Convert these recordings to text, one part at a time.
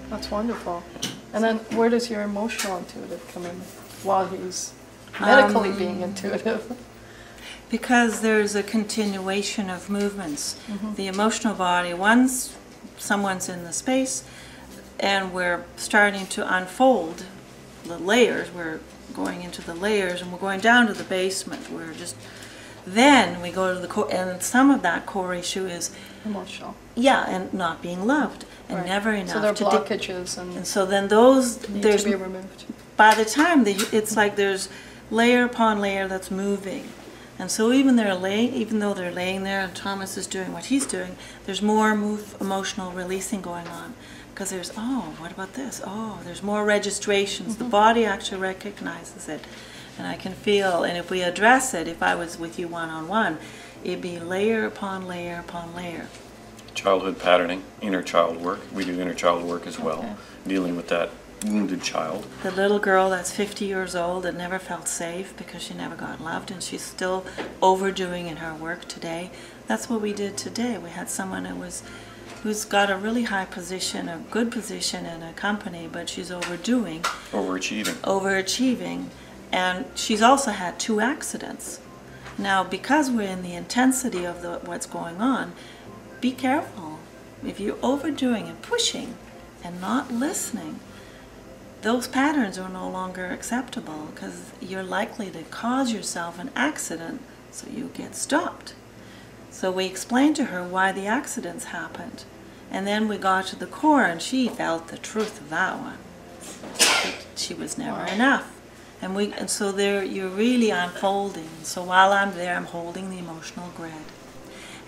That's wonderful. And then where does your emotional intuitive come in while he's medically being intuitive? Because there's a continuation of movements. The emotional body, once someone's in the space and we're starting to unfold the layers, we're going into the layers and we're going down to the basement. We're just, then we go to the core, and some of that core issue is Emotional. yeah, and not being loved, and never enough. So there are blockages, and so then those need there's to be removed. by the time it's like there's layer upon layer that's moving, and so even though they're laying there and Thomas is doing what he's doing, there's more emotional releasing going on, because there's, oh, what about this? Oh, there's more registrations. The body actually recognizes it, and I can feel. And if we address it, if I was with you one-on-one, it'd be layer upon layer upon layer. Childhood patterning, inner child work. We do inner child work as well, dealing with that wounded child. The little girl that's 50 years old that never felt safe because she never got loved, and she's still overdoing in her work today. That's what we did today. We had someone who's got a really high position, a good position in a company, but she's overdoing. Overachieving. And she's also had 2 accidents. Now, because we're in the intensity of what's going on, be careful. If you're overdoing and pushing and not listening, those patterns are no longer acceptable, because you're likely to cause yourself an accident, so you get stopped. So we explained to her why the accidents happened, and then we got to the core, and she felt the truth of that one. She was never enough. And so there you're really unfolding. So while I'm there, I'm holding the emotional grid.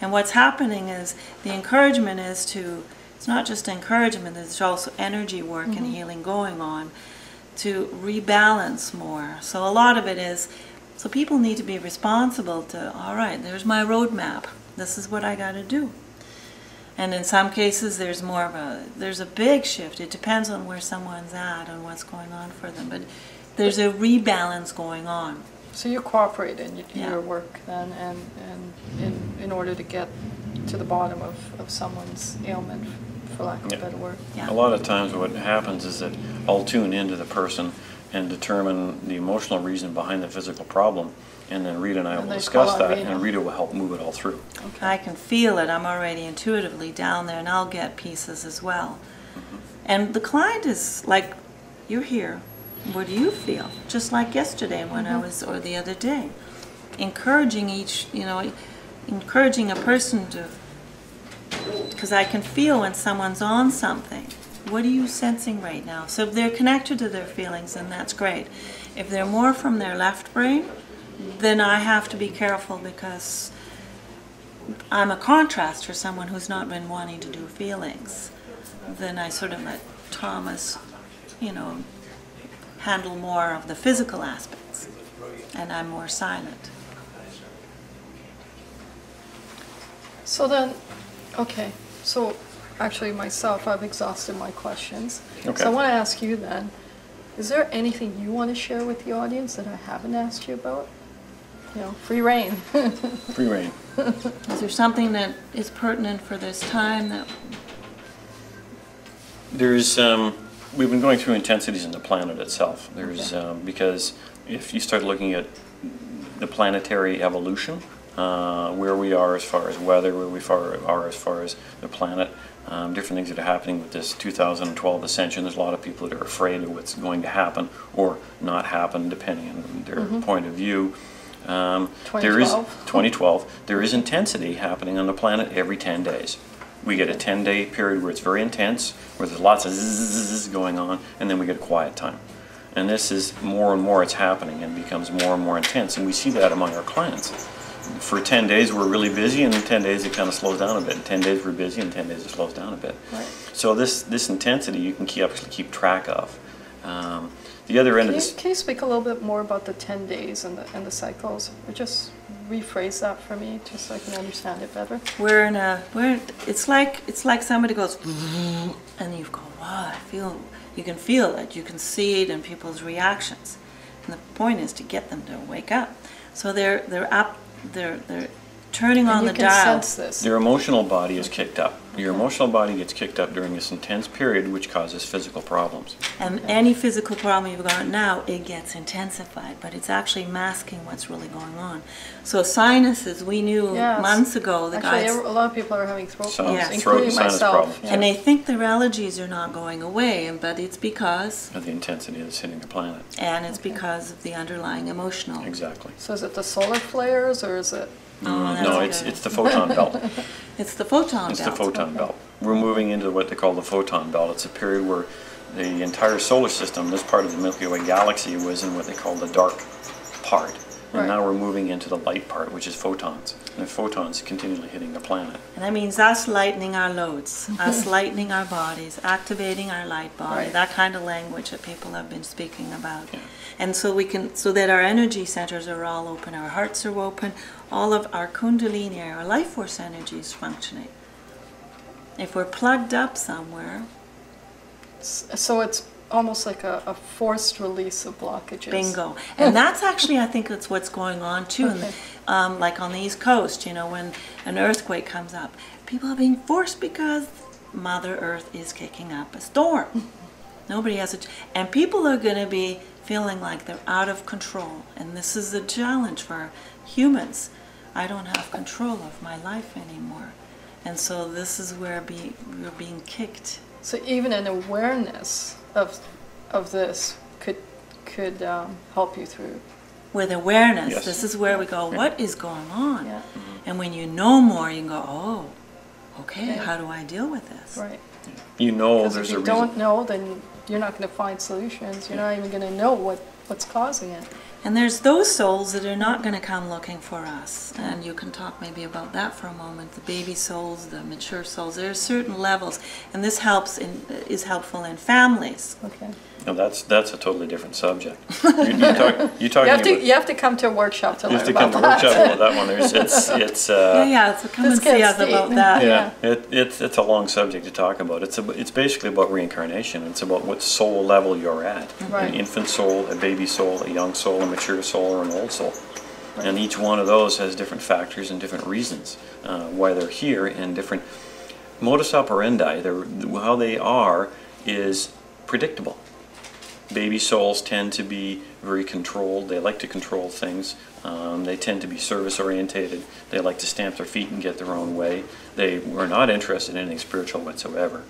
And what's happening is the encouragement is to, it's not just encouragement, there's also energy work and healing going on to rebalance more. So a lot of it is, so people need to be responsible to, all right, there's my roadmap. This is what I got to do. And in some cases, there's a big shift. It depends on where someone's at and what's going on for them. But there's a rebalance going on. So you cooperate in your work then, and in order to get to the bottom of someone's ailment, for lack of a better word. A lot of times what happens is that I'll tune into the person and determine the emotional reason behind the physical problem, and then Rita and I will discuss that, and Rita will help move it all through. Okay. I can feel it. I'm already intuitively down there, and I'll get pieces as well. And the client is like, you're here. What do you feel? Just like yesterday when I was, or the other day. Encouraging encouraging a person to, because I can feel when someone's on something. What are you sensing right now? So if they're connected to their feelings, then that's great. If they're more from their left brain, then I have to be careful, because I'm a contrast for someone who's not been wanting to do feelings. Then I sort of let Thomas, handle more of the physical aspects, and I'm more silent. So then, okay, so actually myself, I've exhausted my questions. Okay. So I want to ask you then, is there anything you want to share with the audience that I haven't asked you about? Free reign. Free reign. Is there something that is pertinent for this time that... There's, we've been going through intensities in the planet itself. There's, because if you start looking at the planetary evolution, where we are as far as weather, where we are as far as the planet, different things that are happening with this 2012 ascension. There's a lot of people that are afraid of what's going to happen or not happen, depending on their point of view. 2012. There is intensity happening on the planet every 10 days. We get a 10-day period where it's very intense, where there's lots of zzz going on, and then we get a quiet time. And this is more and more it's happening and becomes more and more intense, and we see that among our clients. For 10 days we're really busy, and in 10 days it kind of slows down a bit. In 10 days we're busy, and 10 days it slows down a bit. Right. So this intensity you can actually keep track of. The other end of this... Can you speak a little bit more about the 10 days and the cycles? Or just rephrase that for me, just so I can understand it better. It's like somebody goes, and you go, wow, you can feel it, you can see it in people's reactions. And the point is to get them to wake up. So they're up, they're turning on the dial. Sense this. Their emotional body is kicked up. Your emotional body gets kicked up during this intense period, which causes physical problems. And any physical problem you've got now, it gets intensified, but it's actually masking what's really going on. So sinuses, we knew months ago, the actually, guys... a lot of people are having throat problems, Yeah. including Sinus myself. problems. Yeah. And they think their allergies are not going away, but it's because... Of the intensity that's hitting the planet. And it's because of the underlying emotional. Exactly. So is it the solar flares, or is it... Oh, that's No, good. it's the photon belt. It's the photon It's belt. the photon belt. We're moving into what they call the photon belt. It's a period where the entire solar system, this part of the Milky Way galaxy, was in what they call the dark part. And Right. now we're moving into the light part, which is photons. And photons continually hitting the planet. And that means us lightening our loads, us lightening our bodies, activating our light body, Right. that kind of language that people have been speaking about. Yeah. And so we can, so that our energy centers are all open, our hearts are open, all of our kundalini, our life force energy is functioning. If we're plugged up somewhere, So it's almost like a forced release of blockages. bingo. And that's actually, I think that's what's going on too. Okay. And, like on the East Coast, you know, when an earthquake comes up, people are being forced because Mother Earth is kicking up a storm. Nobody has and people are going to be feeling like they're out of control. And this is a challenge for humans. I don't have control of my life anymore. And so this is where we're being kicked. So even an awareness of this could help you through. With awareness, Yes. this is where we go, what is going on? Yeah. And when you know more, you can go, oh, okay, Yeah. how do I deal with this? Right. You know Because there's if a you reason. don't know, then you're not going to find solutions. You're not even going to know what's causing it. And there's those souls that are not going to come looking for us. And you can talk maybe about that for a moment. The baby souls, the mature souls. There are certain levels. And this is helpful in families. Okay. No, that's a totally different subject. You're talking about... You have to come to a workshop to You have learn to come about to that. workshop about that one. So come This and see gets us deep. about that. Yeah, it's a long subject to talk about. It's basically about reincarnation. It's about what soul level you're at. Right. An infant soul, a baby soul, a young soul, a mature soul, or an old soul. And each one of those has different factors and different reasons why they're here, and different modus operandi. How they are is predictable. Baby souls tend to be very controlled. They like to control things. They tend to be service orientated. They like to stamp their feet and get their own way. They were not interested in anything spiritual whatsoever.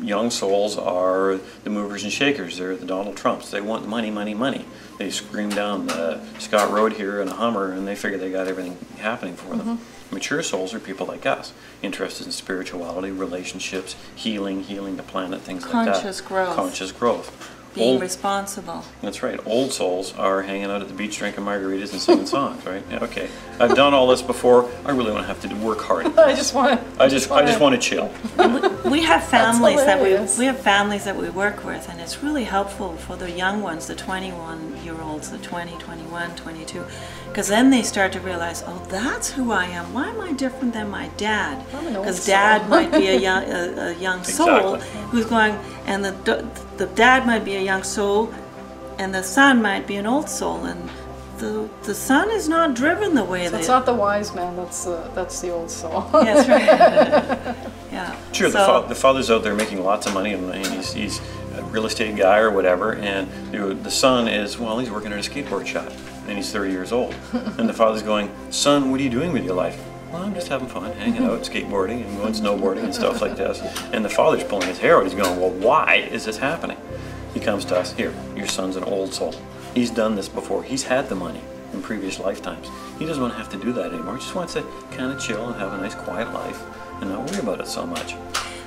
Young souls are the movers and shakers. They're the Donald Trumps. They want money, money, money. They scream down the Scott Road here in a Hummer, and they figure they got everything happening for them. Mature souls are people like us, interested in spirituality, relationships, healing the planet, things like that. Conscious growth. Conscious growth. Being responsible. That's right. Old souls are hanging out at the beach drinking margaritas and singing songs, right? Yeah, okay. I've done all this before. I really don't have to work hard. I just want to. I just want to chill. We have families hilarious. we have families that we work with, and it's really helpful for the young ones, the 21-year-olds, the 20, 21, 22, because then they start to realize, oh, that's who I am. Why am I different than my dad? I'm an old Because soul. dad might be a young soul Exactly. who's going, and the dad might be a young soul, and the son might be an old soul, and the son is not driven the way So that. it's not the wise man. That's the old soul. Yes, right. Yeah. Sure, So- the father's out there making lots of money, and he's a real estate guy or whatever, and the son is, well, he's working at a skateboard shop, and he's 30 years old. And the father's going, son, what are you doing with your life? Well, I'm just having fun, hanging out, skateboarding, and going snowboarding and stuff like this. And the father's pulling his hair out. He's going, well, why is this happening? He comes to us, here, your son's an old soul. He's done this before. He's had the money in previous lifetimes. He doesn't want to have to do that anymore. He just wants to kind of chill and have a nice quiet life and not worry about it so much.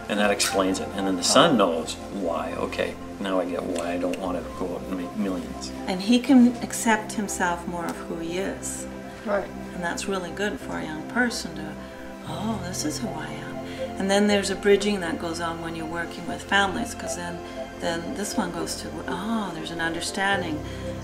And that explains it. And then the son knows why. Okay, now I get why I don't want to go out and make millions. And he can accept himself more of who he is. Right. And that's really good for a young person to, oh, this is who I am. And then there's a bridging that goes on when you're working with families, because then this one goes to, oh, there's an understanding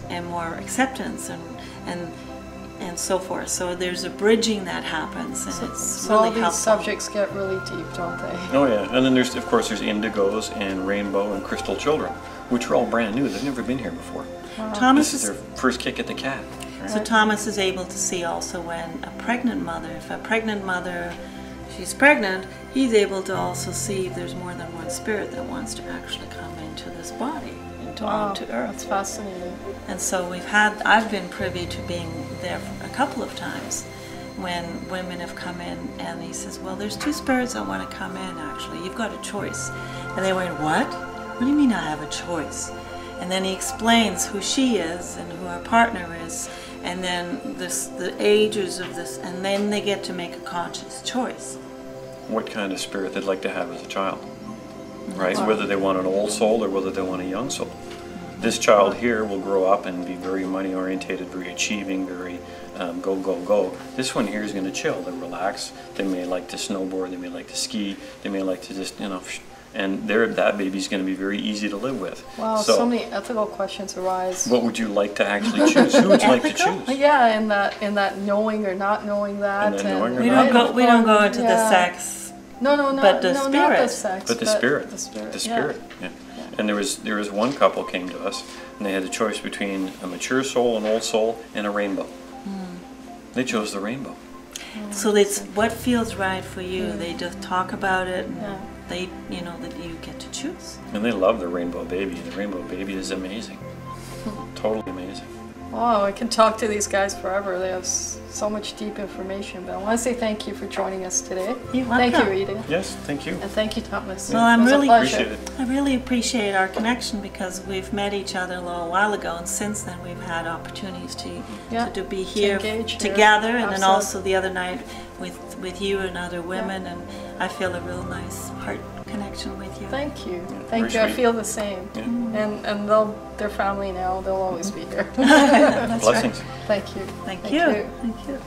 and more acceptance and so forth. So there's a bridging that happens, and it's So really all these helpful. subjects get really deep, don't they? Oh yeah, and then there's indigos and rainbow and crystal children, which are all brand new. They've never been here before. Thomas This is their first kick at the cat. So Thomas is able to see also when a pregnant mother, if a pregnant mother, she's pregnant he's able to also see if there's more than one spirit that wants to actually come into this body, onto Earth. That's fascinating. And so I've been privy to being there a couple of times when women have come in, and he says, well, there's two spirits that want to come in, actually. You've got a choice. And they went, what? What do you mean I have a choice? And then he explains who she is and who her partner is, and then the ages of this, and then they get to make a conscious choice. What kind of spirit they'd like to have as a child, right? Whether they want an old soul or whether they want a young soul. This child here will grow up and be very money orientated, very achieving, very go, go, go. This one here is going to chill, they'll relax. They may like to snowboard, they may like to ski, they may like to just, and that baby's going to be very easy to live with. Wow, so many ethical questions arise. What would you like to actually choose? Who would you like to choose? Yeah, in that knowing or not knowing that. We don't go into the sex. No, but the not spirit. the sex. But the spirit. The spirit. Yeah. And there was one couple came to us, and they had a choice between a mature soul, an old soul, and a rainbow. They chose the rainbow. So it's what feels right for you. They just talk about it, and they, that you get to choose. And they love the rainbow baby. The rainbow baby is amazing. Totally amazing. Oh, I can talk to these guys forever. They have so much deep information. But I want to say thank you for joining us today. Thank you, Rita. Yes, thank you. And thank you, Thomas. Well, I really appreciate our connection, because we've met each other a little while ago, and since then we've had opportunities to be here together, and then also the other night with you and other women, and I feel a real nice heart connection with you. Thank you. Thank you. I feel the same. Yeah. And they're family now. They'll always be here. Blessings. Thank you. Thank you. Thank you.